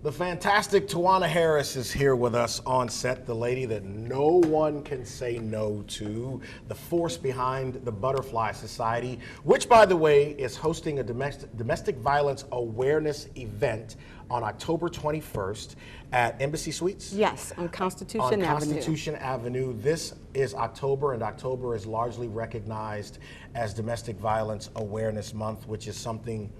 The fantastic Twanna Harris is here with us on set, the lady that no one can say no to, the force behind the Butterfly Society, which, by the way, is hosting a domestic violence awareness event on October 21st at Embassy Suites? Yes, on Constitution Avenue. Constitution Avenue. This is October, and October is largely recognized as Domestic Violence Awareness Month, which is something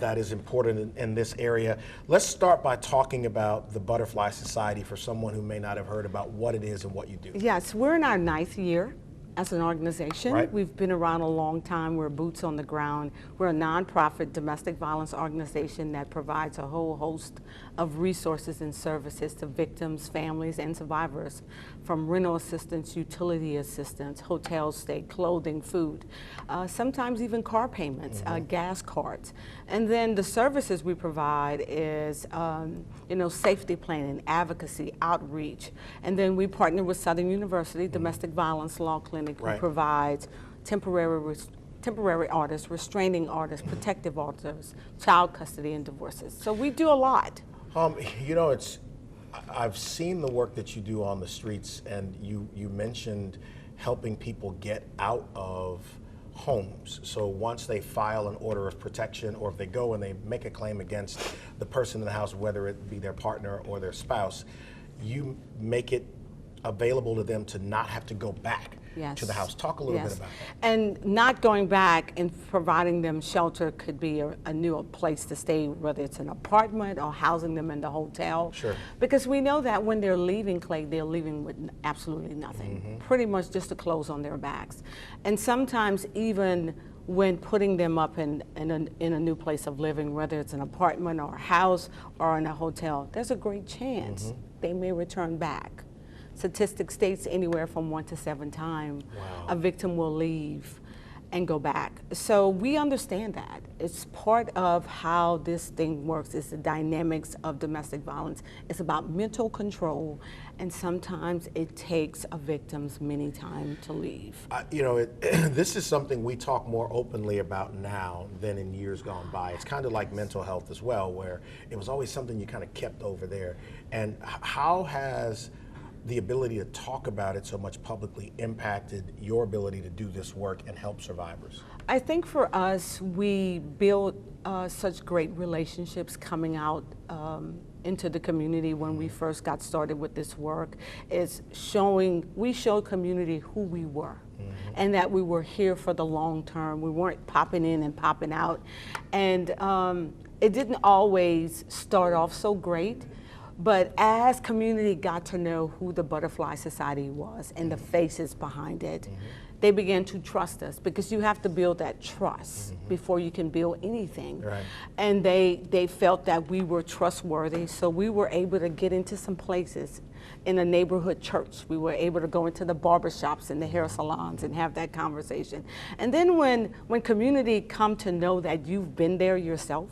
that is important in this area. Let's start by talking about the Butterfly Society for someone who may not have heard about what it is and what you do. Yes, we're in our 9th year as an organization. Right. We've been around a long time. We're boots on the ground. We're a nonprofit domestic violence organization that provides a whole host of resources and services to victims, families, and survivors, from rental assistance, utility assistance, hotel stay, clothing, food, sometimes even car payments, gas cards. And then the services we provide is, safety planning, advocacy, outreach. And then we partner with Southern University Domestic Violence Law Clinic, who provides temporary orders, restraining orders, protective orders, child custody, and divorces. So we do a lot. I've seen the work that you do on the streets, and you mentioned helping people get out of homes. So once they file an order of protection, or if they go and they make a claim against the person in the house, whether it be their partner or their spouse, you make it available to them to not have to go back to the house. Talk a little bit about that. And not going back and providing them shelter could be a new place to stay, whether it's an apartment or housing them in the hotel. Sure. Because we know that when they're leaving, Clay, they're leaving with absolutely nothing, pretty much just the clothes on their backs. And sometimes even when putting them up in a new place of living, whether it's an apartment or a house or in a hotel, there's a great chance they may return back. Statistics states anywhere from 1 to 7 times a victim will leave and go back. So we understand that. It's part of how this thing works. It's the dynamics of domestic violence. It's about mental control, and sometimes it takes a victim's many time to leave. This is something we talk more openly about now than in years gone by. It's kind of like mental health as well, where it was always something you kind of kept over there. And how has the ability to talk about it so much publicly impacted your ability to do this work and help survivors? I think for us, we built such great relationships coming out into the community when we first got started with this work. We showed community who we were, and that we were here for the long term. We weren't popping in and popping out. And it didn't always start off so great. But as community got to know who the Butterfly Society was and the faces behind it, they began to trust us, because you have to build that trust before you can build anything. Right. And they felt that we were trustworthy, so we were able to get into some places in a neighborhood church. We were able to go into the barbershops and the hair salons and have that conversation. And then when community come to know that you've been there yourself,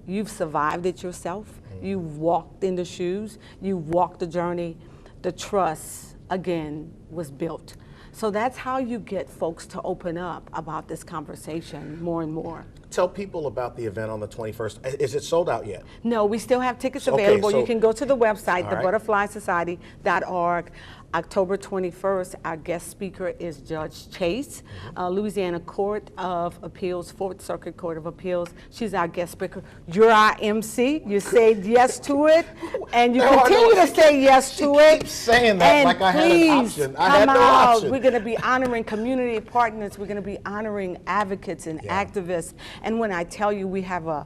you've survived it yourself, you've walked in the shoes, you've walked the journey, the trust, again, was built. So that's how you get folks to open up about this conversation more and more. Tell people about the event on the 21st. Is it sold out yet? No, we still have tickets available. So you can go to the website, right. thebutterflysociety.org. October 21st, our guest speaker is Judge Chase, Louisiana Court of Appeals, 4th Circuit Court of Appeals. She's our guest speaker. You're our MC. You said yes to it, and you continue to say yes to it. She keeps saying that and like I had an option. I had no out. option. We're going to be honoring community partners. We're going to be honoring advocates and activists. And when I tell you we have a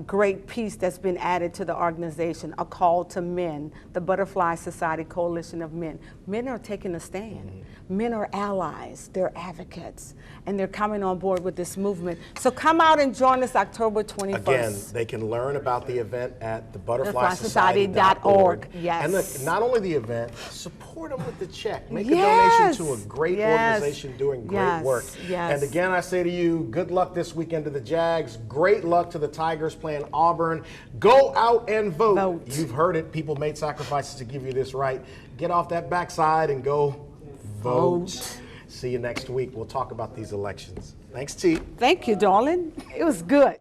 great piece that's been added to the organization, a call to men, the Butterfly Society Coalition of Men. Men are taking a stand. Men are allies, they're advocates, and they're coming on board with this movement. So come out and join us October 21st. Again, they can learn about the event at thebutterflysociety.org. Yes. And not only the event, support them with the check. Make a donation to a great organization doing great work. Yes. And again, I say to you, good luck this weekend to the Jags. Great luck to the Tigers playing Auburn. Go out and vote. You've heard it. People made sacrifices to give you this right. Get off that backside and go vote. See you next week. We'll talk about these elections. Thanks, T. Thank you, darling. It was good.